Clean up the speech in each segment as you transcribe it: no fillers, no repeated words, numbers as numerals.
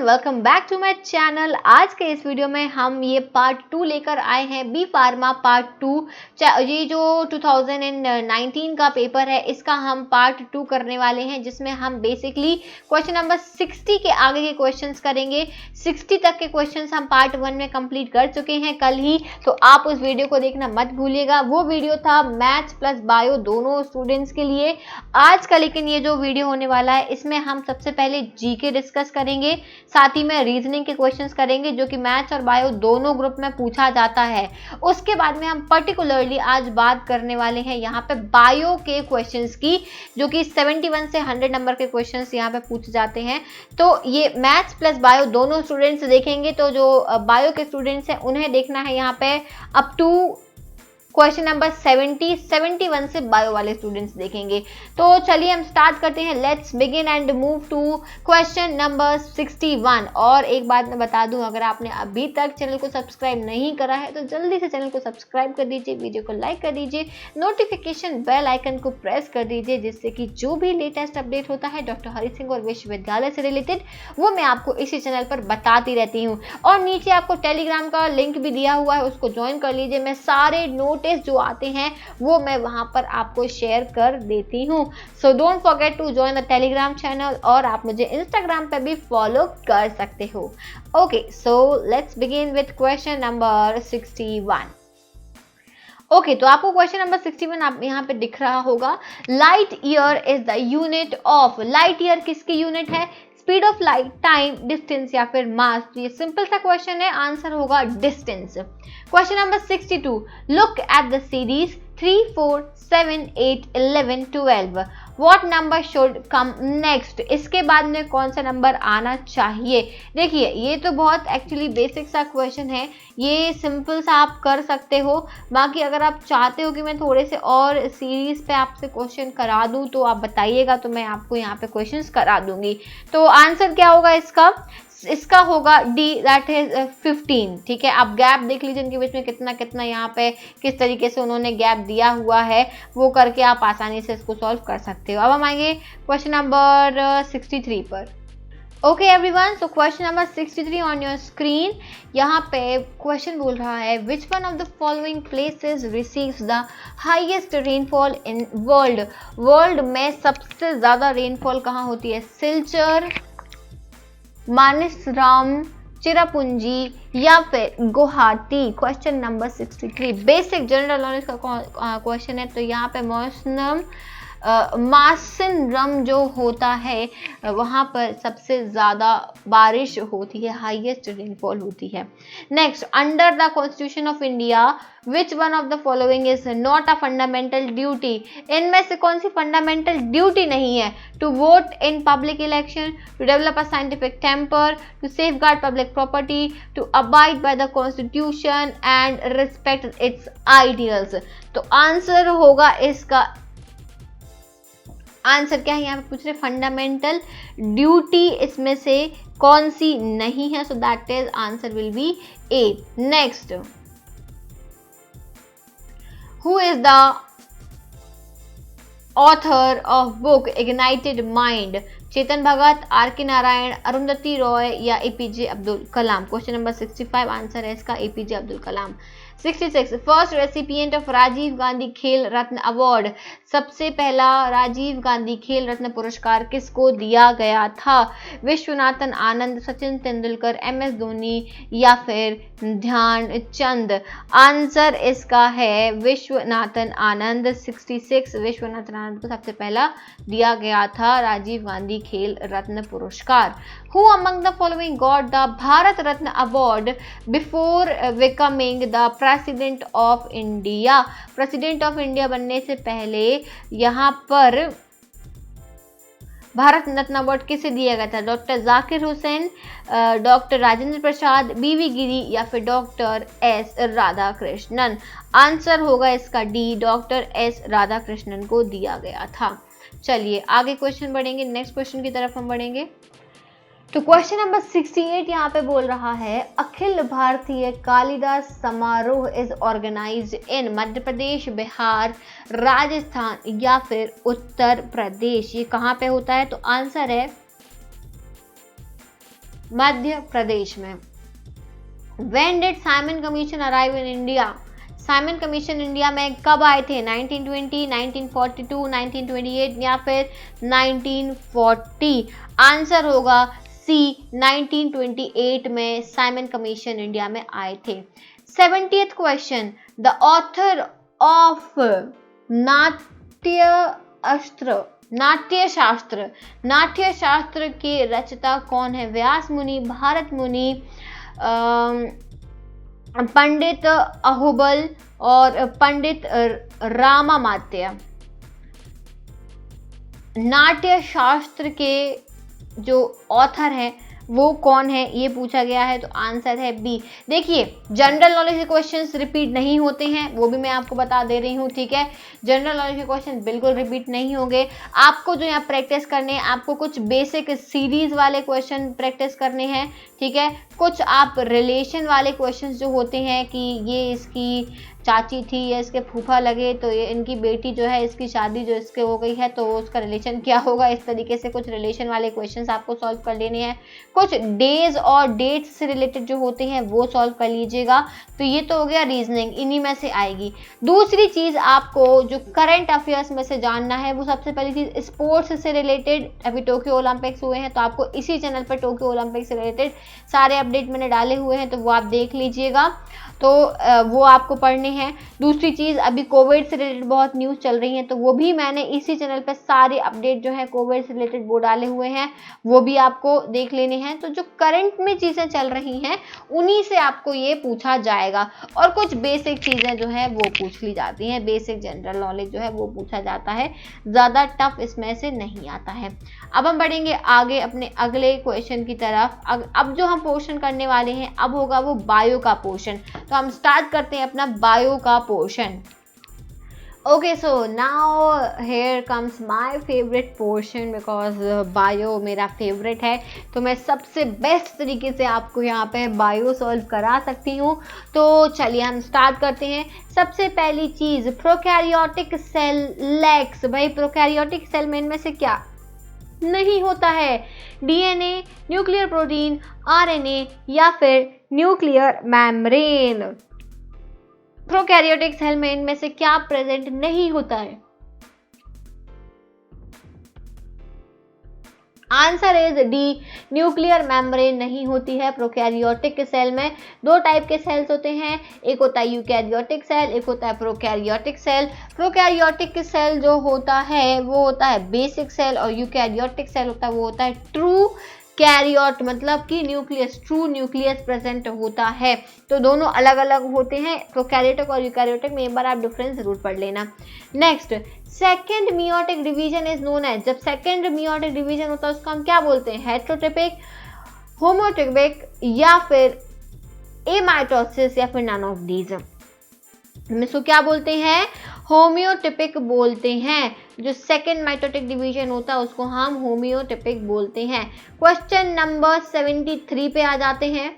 Welcome back to my channel. आज के इस वीडियो में हम ये पार्ट 2 लेकर आए हैं, बी फार्मा पार्ट 2। ये जो 2019 का पेपर है इसका हम पार्ट 2 करने वाले हैं, जिसमें हम बेसिकली क्वेश्चन नंबर 60 के आगे के क्वेश्चंस करेंगे। 60 तक के क्वेश्चंस हम पार्ट 1 में कंप्लीट कर चुके हैं कल ही, तो आप उस वीडियो को देखना मत भूलिएगा। वो वीडियो था मैथ्स प्लस बायो दोनों स्टूडेंट्स के लिए। आज का लेकिन ये जो वीडियो होने वाला है इसमें हम सबसे पहले जीके डिस्कस करेंगे, साथ ही में रीजनिंग के क्वेश्चंस करेंगे जो कि मैथ्स और बायो दोनों ग्रुप में पूछा जाता है। उसके बाद में हम पर्टिकुलरली आज बात करने वाले हैं यहाँ पे बायो के क्वेश्चंस की, जो कि 71 से 100 नंबर के क्वेश्चंस यहाँ पे पूछे जाते हैं। तो ये मैथ्स प्लस बायो दोनों स्टूडेंट्स देखेंगे, तो जो बायो के स्टूडेंट्स हैं उन्हें देखना है यहाँ पे अप टू क्वेश्चन नंबर 71 से बायो वाले स्टूडेंट्स देखेंगे। तो चलिए हम स्टार्ट करते हैं। Let's begin and move to question number 61। और एक बात मैं बता दूं, अगर आपने अभी तक चैनल को सब्सक्राइब नहीं करा है तो जल्दी से चैनल को सब्सक्राइब कर दीजिए, वीडियो को लाइक कर दीजिए, नोटिफिकेशन बेल आइकन को प्रेस कर दीजिए, जिससे कि जो भी लेटेस्ट अपडेट होता है डॉक्टर हरि सिंह और विश्वविद्यालय से रिलेटेड वो मैं आपको इसी चैनल पर बताती रहती हूँ। और नीचे आपको टेलीग्राम का लिंक भी दिया हुआ है, उसको ज्वाइन कर लीजिए। मैं सारे नोट जो आते हैं वो मैं वहां पर आपको शेयर कर देती हूं। So don't forget to join the Telegram channel, और आप मुझे इंस्टाग्राम पे भी फॉलो कर सकते हो। Okay, so let's begin with question number 61। Okay, तो आपको क्वेश्चन नंबर 61 आप यहाँ पे दिख रहा होगा। Light year is the unit of. Light year किसकी यूनिट है? Speed of light, time, distance या फिर मास। ये सिंपल सा क्वेश्चन है, आंसर होगा distance. Question number 62। Look at the series 3, 4, 7, 8, 11, 12। What number should come next? इसके बाद में कौन सा नंबर आना चाहिए? देखिए, ये तो बहुत एक्चुअली बेसिक सा क्वेश्चन है, ये सिंपल सा आप कर सकते हो। बाकी अगर आप चाहते हो कि मैं थोड़े से और सीरीज पे आपसे क्वेश्चन करा दूं तो आप बताइएगा, तो मैं आपको यहाँ पे क्वेश्चंस करा दूंगी। तो आंसर क्या होगा इसका होगा डी, दैट इज 15। ठीक है, आप गैप देख लीजिए इनके बीच में कितना कितना यहाँ पे किस तरीके से उन्होंने गैप दिया हुआ है, वो करके आप आसानी से इसको सॉल्व कर सकते हो। अब हम आएंगे क्वेश्चन नंबर 63 पर। Okay everyone, so question number 63 on your screen. यहाँ पे क्वेश्चन बोल रहा है, विच one of the following places receives the highest rainfall in world. World में सबसे ज्यादा रेनफॉल कहाँ होती है? सिलचर, मानसराम, चिरापुंजी या फिर Guwahati. Question number 63 basic general knowledge का क्वेश्चन है। तो यहाँ पे मासिनरम जो होता है वहाँ पर सबसे ज़्यादा बारिश होती है, हाईएस्ट रेनफॉल होती है। Next, under the constitution of India which one of the following is not a fundamental duty. इनमें से कौन सी फंडामेंटल ड्यूटी नहीं है? To vote in public election, to develop a scientific temper, to safeguard public property, to abide by the constitution and respect its ideals. तो answer होगा इसका, answer क्या है यहाँ पे पूछ रहे, फंडामेंटल ड्यूटी इसमें से कौन सी नहीं है? So that is answer will be A. Next, who is the author of book ignited mind? Chetan Bhagat, R K Narayan, Arundhati Roy या APJ Abdul Kalam. Question number 65 answer है इसका APJ Abdul Kalam. 66 first recipient of Rajiv Gandhi Khel Ratna award. सबसे पहला राजीव गांधी खेल रत्न पुरस्कार किसको दिया गया था? विश्वनाथन आनंद, सचिन तेंदुलकर, MS धोनी या फिर ध्यानचंद। आंसर इसका है विश्वनाथन आनंद। 66 विश्वनाथन आनंद को सबसे पहला दिया गया था राजीव गांधी खेल रत्न पुरस्कार। Who among the following got the Bharat Ratna award before becoming the president of India? President of India बनने से पहले यहाँ पर भारत रत्न अवार्ड किसे दिया गया था? Doctor Zakir Hussain, doctor Rajendra Prasad, BV गिरी या फिर डॉक्टर S राधाकृष्णन। आंसर होगा इसका डी, डॉक्टर S राधाकृष्णन को दिया गया था। चलिए आगे क्वेश्चन बढ़ेंगे, नेक्स्ट क्वेश्चन की तरफ हम बढ़ेंगे। तो क्वेश्चन नंबर 68 यहाँ पे बोल रहा है, अखिल भारतीय कालिदास समारोह इज ऑर्गेनाइज्ड इन मध्य प्रदेश, बिहार, राजस्थान या फिर उत्तर प्रदेश। ये कहाँ पे होता है? तो आंसर है मध्य प्रदेश में। When did Simon Commission arrive in India? Simon commission India में कब आए थे? 1920, 1942, 1928 या फिर 1940? आंसर होगा सी, 1928 में साइमन कमीशन इंडिया में आए थे। 70th question, the author of नाट्य शास्त्र के रचयिता कौन है? व्यास मुनि, भारत मुनि, पंडित अहोबल और पंडित रामामात्य। नाट्य शास्त्र के जो ऑथर हैं वो कौन है, ये पूछा गया है, तो आंसर है बी। देखिए जनरल नॉलेज के क्वेश्चंस रिपीट नहीं होते हैं, वो भी मैं आपको बता दे रही हूँ, ठीक है। जनरल नॉलेज के क्वेश्चन बिल्कुल रिपीट नहीं होंगे। आपको जो यहाँ प्रैक्टिस करने हैं, आपको कुछ बेसिक सीरीज वाले क्वेश्चन प्रैक्टिस करने हैं, ठीक है। कुछ आप रिलेशन वाले क्वेश्चंस जो होते हैं कि ये इसकी चाची थी या इसके फूफा लगे, तो ये इनकी बेटी जो है, इसकी शादी जो इसके हो गई है, तो उसका रिलेशन क्या होगा, इस तरीके से कुछ रिलेशन वाले क्वेश्चंस आपको सॉल्व कर लेने हैं। कुछ डेज और डेट्स से रिलेटेड जो होते हैं वो सॉल्व कर लीजिएगा। तो ये तो हो गया रीजनिंग, इन्हीं में से आएगी। दूसरी चीज आपको जो करंट अफेयर्स में से जानना है, वो सबसे पहली चीज स्पोर्ट्स से रिलेटेड। अभी टोक्यो ओलंपिक्स हुए हैं, तो आपको इसी चैनल पर टोक्यो ओलंपिक्स से रिलेटेड सारे अपडेट मैंने डाले हुए हैं, तो वो आप देख लीजिएगा, तो वो आपको पढ़ने हैं। दूसरी चीज़, अभी कोविड से रिलेटेड बहुत न्यूज़ चल रही है, तो वो भी मैंने इसी चैनल पे सारे अपडेट जो है कोविड से रिलेटेड वो डाले हुए हैं, वो भी आपको देख लेने हैं। तो जो करंट में चीज़ें चल रही हैं उन्हीं से आपको ये पूछा जाएगा, और कुछ बेसिक चीज़ें जो है वो पूछ ली जाती हैं, बेसिक जनरल नॉलेज जो है वो पूछा जाता है, ज़्यादा टफ इसमें से नहीं आता है। अब हम बढ़ेंगे आगे अपने अगले क्वेश्चन की तरफ। अब जो हम पोर्शन करने वाले हैं, अब होगा वो बायो का पोर्शन। तो हम स्टार्ट करते हैं अपना बायो का portion. Okay, so now here comes my favourite portion, because bio मेरा फेवरेट है, तो मैं सबसे बेस्ट तरीके से आपको यहाँ पे बायो सॉल्व करा सकती हूँ। तो चलिए हम स्टार्ट करते हैं। सबसे पहली चीज़, प्रोकैरियोटिक सेल लैक्स। भाई प्रोकैरियोटिक सेल में इनमें से क्या नहीं होता है? डीएनए, न्यूक्लियर प्रोटीन, आरएनए या फिर न्यूक्लियर मेम्ब्रेन। प्रोकैरियोटिक सेल में इनमें से क्या प्रेजेंट नहीं होता है? Answer is D, nuclear membrane नहीं होती है प्रोकैरियोटिक सेल में। दो टाइप के सेल्स होते हैं, एक होता है यूकैरियोटिक सेल, एक होता है प्रोकैरियोटिक सेल। प्रोकैरियोटिक सेल जो होता है वो होता है बेसिक सेल, और यूकैरियोटिक सेल होता है वो होता है ट्रू कैरियोट, मतलब कि न्यूक्लियस, ट्रू न्यूक्लियस प्रेजेंट होता है। तो दोनों अलग अलग होते हैं, प्रोकैरियोटिक और यूकैरियोटिक में एक बार आप डिफरेंस जरूर पढ़ लेना। Next, second meiotic division is known as. जब सेकेंड मियोटिक डिवीजन होता है उसको हम क्या बोलते हैं? हेट्रोटिपिक, होमोटिपिक या फिर एमाइटोसिस या फिर नन ऑफ दीज। हम इसको क्या बोलते हैं? होम्योटिपिक बोलते हैं। जो सेकेंड माइटोटिक डिवीजन होता है उसको हम होम्योटिपिक बोलते हैं। क्वेश्चन नंबर 73 पे आ जाते हैं।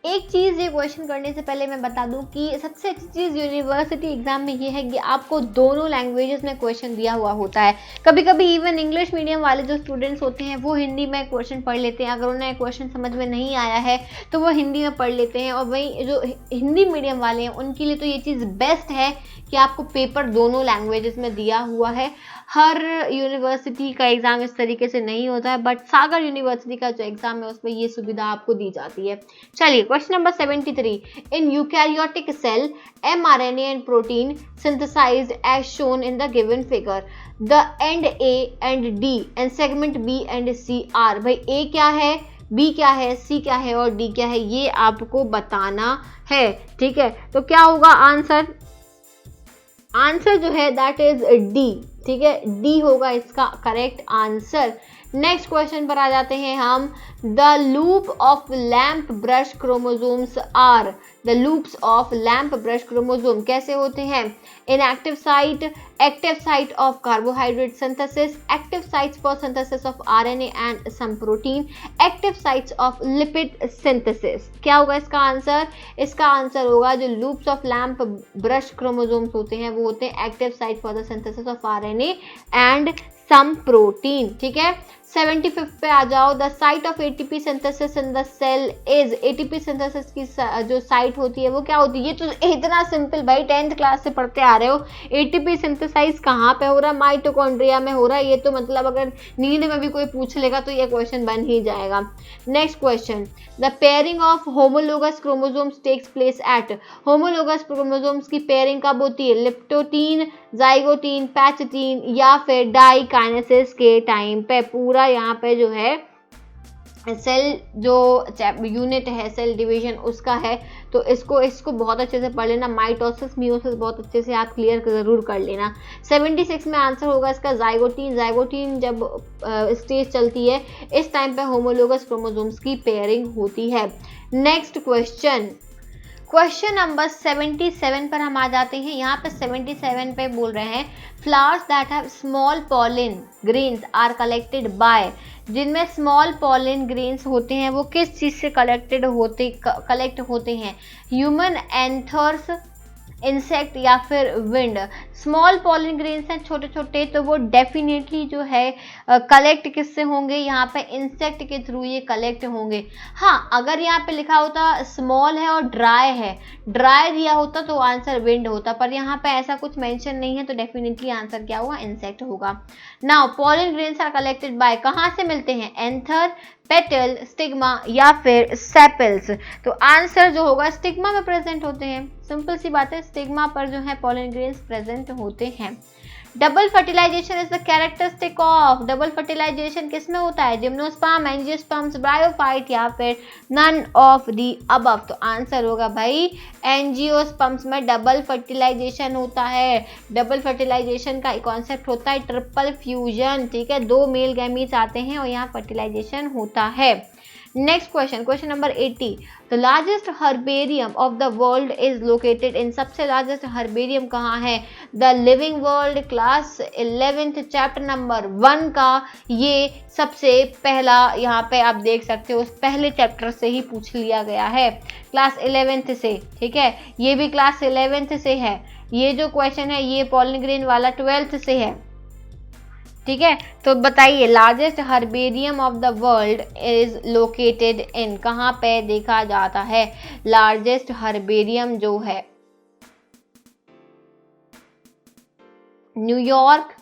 एक चीज़, ये क्वेश्चन करने से पहले मैं बता दूं कि सबसे अच्छी चीज़ यूनिवर्सिटी एग्जाम में ये है कि आपको दोनों लैंग्वेजेस में क्वेश्चन दिया हुआ होता है। कभी कभी इवन इंग्लिश मीडियम वाले जो स्टूडेंट्स होते हैं वो हिंदी में क्वेश्चन पढ़ लेते हैं, अगर उन्हें क्वेश्चन समझ में नहीं आया है तो वो हिंदी में पढ़ लेते हैं। और वही जो हिंदी मीडियम वाले हैं उनके लिए तो ये चीज़ बेस्ट है कि आपको पेपर दोनों लैंग्वेजेस में दिया हुआ है। हर यूनिवर्सिटी का एग्ज़ाम इस तरीके से नहीं होता है, बट सागर यूनिवर्सिटी का जो एग्ज़ाम है उसमें ये सुविधा आपको दी जाती है। चलिए question number 73, in eukaryotic cell mRNA and protein synthesized as shown in the given figure. The end A and D and segment B and C are। भाई A क्या है, B क्या है, C क्या है और D क्या है, ये आपको बताना है, ठीक है। तो क्या होगा आंसर? आंसर जो है दैट इज डी, ठीक है, डी होगा इसका करेक्ट आंसर। नेक्स्ट क्वेश्चन पर आ जाते हैं हम। The loop of lamp brush chromosomes are. The loops of lamp brush chromosome कैसे होते हैं? Inactive site, active site of carbohydrate synthesis, active sites for synthesis of RNA and some protein, active sites of lipid synthesis. क्या होगा इसका answer? इसका answer होगा जो loops of lamp brush chromosomes होते हैं वो होते हैं active site for the synthesis of RNA and some protein, ठीक है। 75 पे आ जाओ, the site of ATP synthesis in the cell is, ATP synthesis की जो साइट होती है वो क्या होती है? ये तो इतना सिंपल भाई, 10th क्लास से पढ़ते आ रहे हो। एटीपी सिंथेसाइज कहाँ पे हो रहा है? माइटोकॉन्ड्रिया में हो रहा है। ये तो मतलब अगर नींद में भी कोई पूछ लेगा तो ये क्वेश्चन बन ही जाएगा। Next question, the pairing of homologous chromosomes takes place at, homologous chromosomes की पेयरिंग कब होती है? लिप्टोटीन, जाइगोटीन, पैचटीन या फिर डाइकाइनेसिस के टाइम पे। पूरा यहाँ पे जो है सेल जो यूनिट है, सेल डिवीजन उसका है, तो इसको बहुत अच्छे से पढ़ लेना। माइटोसिस, मियोसिस बहुत अच्छे से आप क्लियर जरूर कर लेना। 76 में आंसर होगा इसका जाइगोटीन। जाइगोटीन जब स्टेज चलती है इस टाइम पे होमोलोगस क्रोमोसोम्स की पेयरिंग होती है। नेक्स्ट क्वेश्चन, क्वेश्चन नंबर 77 पर हम आ जाते हैं। यहाँ पे 77 पे बोल रहे हैं flowers that have small pollen grains are collected by, जिनमें स्मॉल पॉलिन ग्रेन्स होते हैं वो किस चीज से कलेक्ट होते हैं? ह्यूमन एंथर्स, इंसेक्ट या फिर विंड। स्मॉल पॉलिन ग्रेन्स हैं छोटे छोटे, तो वो डेफिनेटली जो है कलेक्ट किससे होंगे? यहाँ पे इंसेक्ट के थ्रू ये कलेक्ट होंगे। हाँ, अगर यहाँ पे लिखा होता स्मॉल है और ड्राई है, ड्राई दिया होता तो आंसर विंड होता, पर यहाँ पे ऐसा कुछ मेंशन नहीं है, तो डेफिनेटली आंसर क्या होगा? इंसेक्ट होगा। Now pollen grains are collected by, कहाँ से मिलते हैं? एंथर, पेटल, स्टिग्मा या फिर सेपल्स। तो आंसर जो होगा स्टिग्मा में प्रेजेंट होते हैं। सिंपल सी बात है, स्टिग्मा पर जो है पॉलिन ग्रेन्स प्रेजेंट होते हैं। Double fertilization is the characteristic of, double fertilization किस में होता है? जिम्नोस्पर्म, एंजियोस्पर्म्स, ब्रायोफाइट या फिर नन ऑफ दी अबव। तो आंसर होगा भाई एंजियोस्पर्म्स में डबल फर्टिलाइजेशन होता है। डबल फर्टिलाइजेशन का कॉन्सेप्ट होता है ट्रिपल फ्यूजन, ठीक है, 2 मेल गैमीट्स आते हैं और यहाँ फर्टिलाइजेशन होता है। Next question, question number 80, the largest herbarium of the world is located इन, सबसे लार्जेस्ट हर्बेरियम कहाँ है? The living world, class 11th chapter number 1 का ये सबसे पहला, यहाँ पे आप देख सकते हो उस पहले चैप्टर से ही पूछ लिया गया है, क्लास 11th से, ठीक है, ये भी क्लास 11th से है। ये जो क्वेश्चन है ये पॉलिन ग्रेन वाला 12th से है, ठीक है। तो बताइए largest herbarium of the world is located इन, कहाँ पे देखा जाता है लार्जेस्ट हर्बेरियम जो है? न्यूयॉर्क,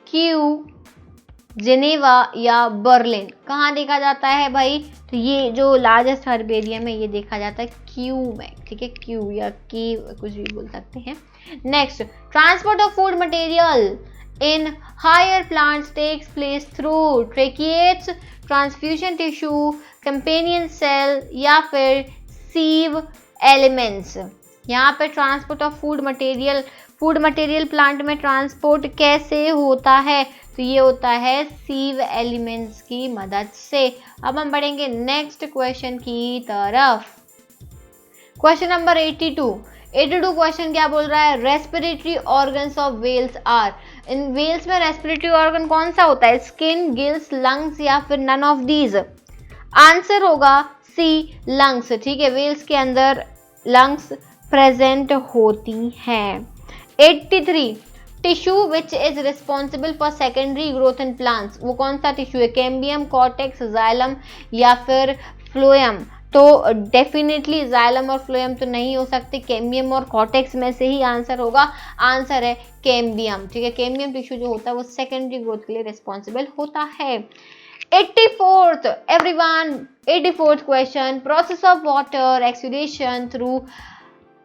क्यू, जेनेवा या बर्लिन, कहाँ देखा जाता है भाई? तो ये जो लार्जेस्ट हर्बेरियम है ये देखा जाता है क्यू में, ठीक है, क्यू या की कुछ भी बोल सकते हैं। Next, transport of food material in higher plants takes place through tracheates, transfusion tissue, companion cell या फिर sieve elements। यहाँ पे transport of food material plant में ट्रांसपोर्ट कैसे होता है? तो ये होता है सीव एलिमेंट्स की मदद से। अब हम बढ़ेंगे नेक्स्ट क्वेश्चन की तरफ। क्वेश्चन नंबर 82 क्वेश्चन क्या बोल रहा है? Respiratory organs of whales are, इन व्हेल्स में रेस्पिरेटरी ऑर्गन कौन सा होता है? स्किन, गिल्स, लंग्स या फिर नन ऑफ दीज। आंसर होगा सी, लंग्स, ठीक है, व्हेल्स के अंदर लंग्स प्रेजेंट होती हैं। 83, tissue which is responsible for secondary growth in plants, वो कौन सा टिश्यू है? कैम्बियम, कॉर्टेक्स, जाइलम या फिर फ्लोएम। तो डेफिनेटली जाइलम और फ्लोएम तो नहीं हो सकते, कैम्बियम और कॉर्टेक्स में से ही आंसर होगा। आंसर है कैम्बियम, ठीक है, कैम्बियम टिश्यू जो होता है वो सेकेंडरी ग्रोथ के लिए रिस्पॉन्सिबल होता है। 84th everyone, 84th question, process of water exudation through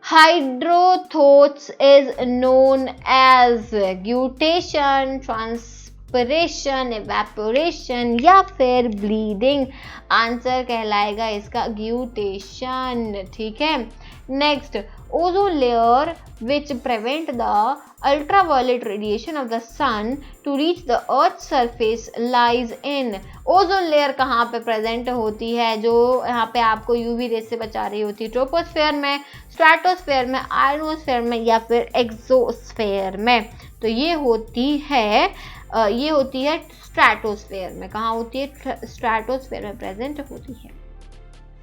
hydathodes is known as guttation, transpiration, evaporation या फिर ब्लीडिंग। आंसर कहलाएगा इसका ग्यूटेशन, ठीक है। Next, ozone layer which prevent the ultraviolet radiation of the sun to reach the earth's surface lies in, ozone layer कहाँ पे present होती है जो यहाँ पे आपको यूवी रेस से बचा रही होती है? ट्रोपोस्फेयर में, स्ट्रेटोस्फेयर में, आयनोस्फेयर में या फिर एक्सोस्फेयर में? तो ये होती है स्ट्रेटोस्फेयर में। कहाँ होती है? स्ट्रेटोस्फेयर में प्रेजेंट होती है।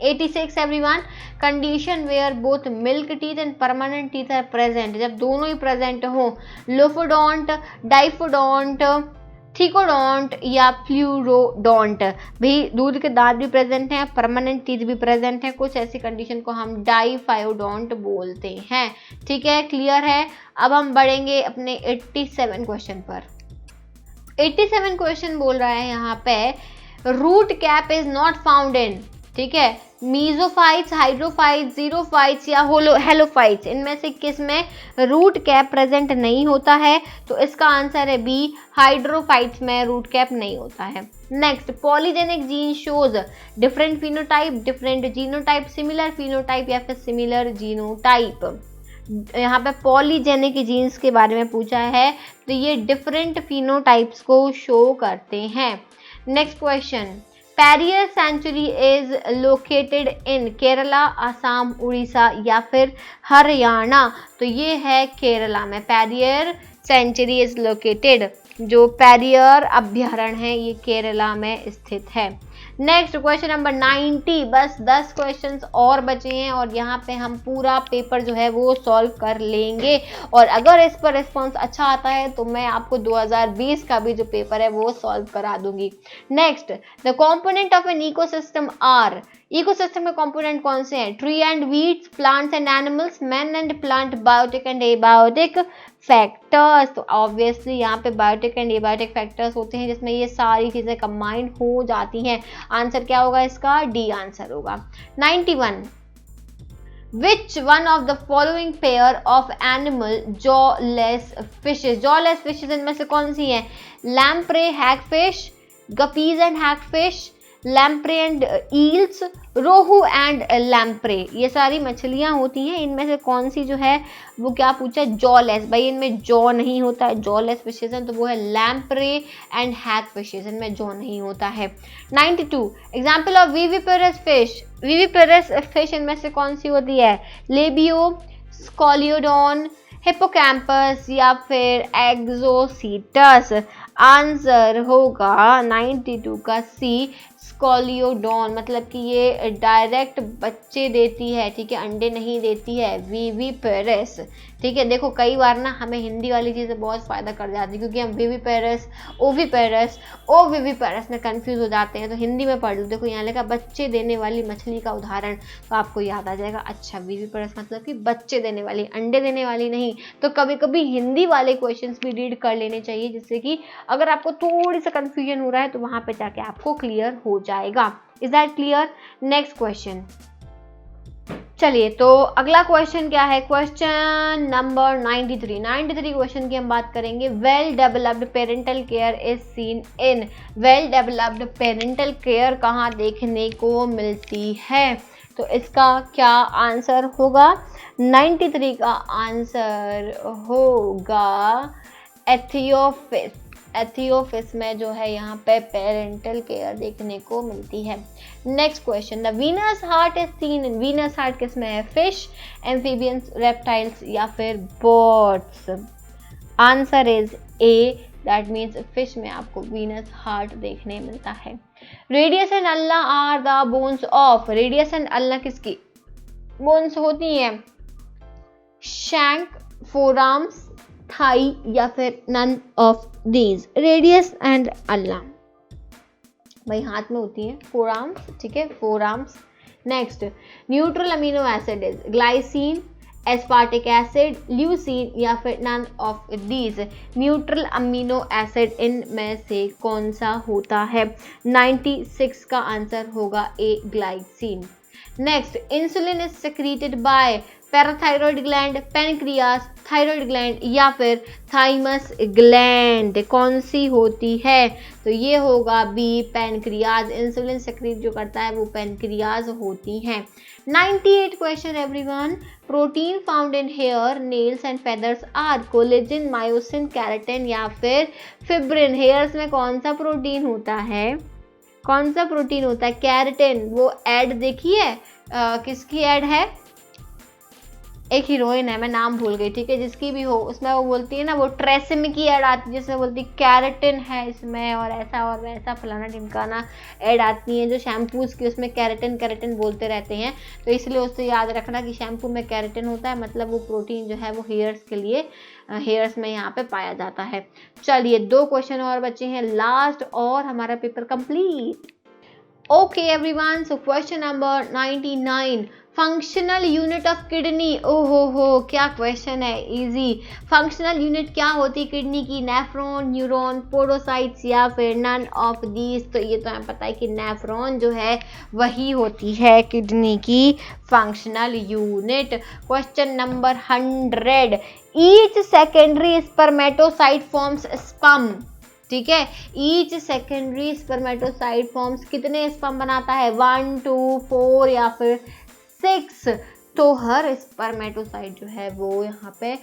86 everyone, condition where both milk teeth and permanent teeth are present, जब दोनों ही प्रेजेंट हो, लोफोडोंट, डाइफोडोंट, थिकोडोंट या फ्लूरोडोंट। भी दूध के दांत भी प्रेजेंट हैं, परमानेंट टीथ भी प्रेजेंट है, कुछ ऐसी कंडीशन को हम डाइफायोडोंट बोलते हैं। ठीक है, क्लियर है। अब हम बढ़ेंगे अपने 87 क्वेश्चन पर। 87 क्वेश्चन बोल रहा है यहाँ पे, root cap is not found in, ठीक है, मीजोफाइट्स, हाइड्रोफाइट्स, जीरोफाइट्स या हेलोफाइट्स, इनमें से किस में रूट कैप प्रेजेंट नहीं होता है? तो इसका आंसर है बी, हाइड्रोफाइट्स में रूट कैप नहीं होता है। Next, polygenic gene shows different phenotype, different genotype, similar phenotype या फिर सिमिलर जीनोटाइप। यहाँ पे पॉलीजेनिक जीन्स के बारे में पूछा है, तो ये डिफरेंट फिनोटाइप्स को शो करते हैं। Next question, Periyar sanctuary is located in Kerala, Assam, Orissa या फिर हरियाणा। तो ये है केरला में पैरियर सेंचुरी इज लोकेटेड, जो पैरियर अभ्यारण्य है ये केरला में स्थित है। नेक्स्ट क्वेश्चन नंबर 90, बस 10 क्वेश्चंस और बचे हैं और यहाँ पे हम पूरा पेपर जो है वो सॉल्व कर लेंगे, और अगर इस पर रिस्पॉन्स अच्छा आता है तो मैं आपको 2020 का भी जो पेपर है वो सॉल्व करा दूंगी। Next, the component of an ecosystem are, ecosystem के कंपोनेंट कौन से हैं? Tree and weeds, plants and animals, man and plant, biotic and abiotic factors. तो ऑब्वियसली यहाँ पे बायोटिक एंड एबायोटिक फैक्टर्स होते हैं जिसमें ये सारी चीजें कंबाइंड हो जाती हैं। आंसर क्या होगा इसका? डी आंसर होगा। 91, Which one of the following pair of animal jawless fishes? jawless fishes इनमें से कौन सी है? Lamprey hagfish, guppies and hagfish, lamprey and eels, rohu and lamprey, ये सारी मछलियां होती हैं। इनमें से कौन सी जो है वो क्या पूछा? जॉलेस। भाई इनमें जॉ नहीं होता है, जॉलेस फिशेज हैं, तो वो है लैम्प्रे एंड हैग फिशेज, इनमें जॉ नहीं होता है। 92, example of viviparous fish, viviparous fish इनमें से कौन सी होती है? लेबियो, स्कॉलियोडॉन, हिपोकैम्पस या फिर एक्सोसीटस। आंसर होगा 92 का सी, स्कॉलियोडॉन, मतलब कि ये डायरेक्ट बच्चे देती है, ठीक है, अंडे नहीं देती है, विविपेरस। ठीक है, देखो कई बार ना हमें हिंदी वाली चीज़ें बहुत फ़ायदा कर जाती है, क्योंकि हम विविपेरस, ओविपेरस, ओविविपेरस में कंफ्यूज हो जाते हैं। तो हिंदी में पढ़ लो, देखो यहाँ लिखा बच्चे देने वाली मछली का उदाहरण, तो आपको याद आ जाएगा, अच्छा विविपेरस मतलब कि बच्चे देने वाली, अंडे देने वाली नहीं। तो कभी कभी हिंदी वाले क्वेश्चंस भी रीड कर लेने चाहिए, जिससे कि अगर आपको थोड़ी सा कंफ्यूजन हो रहा है तो वहां पे जाके आपको क्लियर हो जाएगा। Is that clear? Next question, चलिए तो अगला क्वेश्चन क्या है? Question number 93। 93 क्वेश्चन की हम बात करेंगे। Well developed parental care is seen in, well developed parental care कहाँ देखने को मिलती है? तो इसका क्या आंसर होगा? 93 का आंसर होगा एथियोपिस। एथियोपिस में जो है यहाँ पे पेरेंटल केयर देखने को मिलती है। Next question, the venous heart is seen in, venous heart किस में है? फिश, एम्फीबियंस, रेप्टाइल्स या फिर birds. Answer is A, that means fish में आपको वीनस हार्ट देखने मिलता है। Radius and ulna are the bones of, radius and ulna किसकी बोन्स होती है? शैंक, फोरआर्म्स, थाई या फिर none of these. Radius and ulna भाई हाथ में होती है, फोरआर्म्स, ठीक है, forearms. Next, neutral amino acid is glycine, aspartic acid, leucine या फिर none of these. Neutral amino acid इनमें से कौन सा होता है? 96 का आंसर होगा A, glycine. Next, insulin is secreted by parathyroid gland, pancreas, thyroid gland या फिर थाइमस ग्लैंड, कौन सी होती है? तो ये होगा बी, पैनक्रियाज। इंसुलिन सेक्रेट जो करता है वो पैनक्रियाज होती हैं। 98 question everyone, protein found in hair, nails and feathers are collagen, myosin, keratin या फिर फिब्रिन। हेयर्स में कौन सा प्रोटीन होता है? कौन सा प्रोटीन होता है? केराटिन। वो एड देखिए किसकी एड है? एक हीरोइन है, मैं नाम भूल गई, ठीक है, जिसकी भी हो, उसमें वो बोलती है ना, वो ट्रेसेमी की ऐड आती है जिसमें बोलती है कैरेटिन है इसमें और ऐसा और वैसा फलाना ढिमकाना ऐड आती है जो शैम्पूज की, उसमें कैरेटिन कैरेटिन बोलते रहते हैं। तो इसलिए उससे याद रखना कि शैम्पू में कैरेटिन होता है, मतलब वो प्रोटीन जो है वो हेयर्स के लिए, हेयर्स में यहाँ पे पाया जाता है। चलिए 2 क्वेश्चन और बचे हैं लास्ट और हमारा paper complete. Okay everyone, so question number 99, functional unit of kidney. ओहो हो, क्या क्वेश्चन है, इजी। फंक्शनल यूनिट क्या होती है किडनी की? नेफ्रॉन, न्यूरॉन, पोडोसाइट्स या फिर नन ऑफ दीज? तो ये तो हमें पता है कि नेफ्रॉन जो है वही होती है किडनी की functional unit. Question number 100, each secondary spermatocyte forms sperm. ठीक है, ईच सेकेंडरी स्पर्मेटोसाइट फॉर्म्स कितने स्पर्म बनाता है? 1, 2, 4 या फिर 6। तो हर स्पर्मेटोसाइट जो है वो यहाँ पे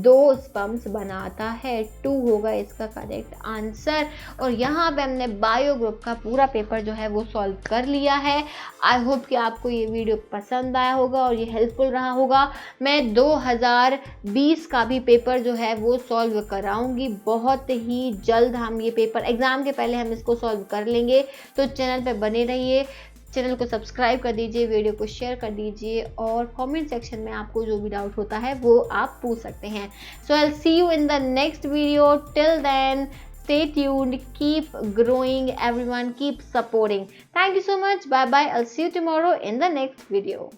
2 स्पर्म्स बनाता है। 2 होगा इसका करेक्ट आंसर। और यहाँ पे हमने बायो ग्रुप का पूरा पेपर जो है वो सॉल्व कर लिया है। आई होप कि आपको ये वीडियो पसंद आया होगा और ये हेल्पफुल रहा होगा। मैं 2020 का भी पेपर जो है वो सॉल्व कराऊंगी बहुत ही जल्द। हम ये पेपर एग्जाम के पहले हम इसको सॉल्व कर लेंगे, तो चैनल पे बने रहिए। चैनल को सब्सक्राइब कर दीजिए, वीडियो को शेयर कर दीजिए और कमेंट सेक्शन में आपको जो भी डाउट होता है वो आप पूछ सकते हैं। So I will see you in the next video. Till then stay tuned, keep growing everyone, keep supporting. Thank you so much, bye bye, I'll see you tomorrow in the next video.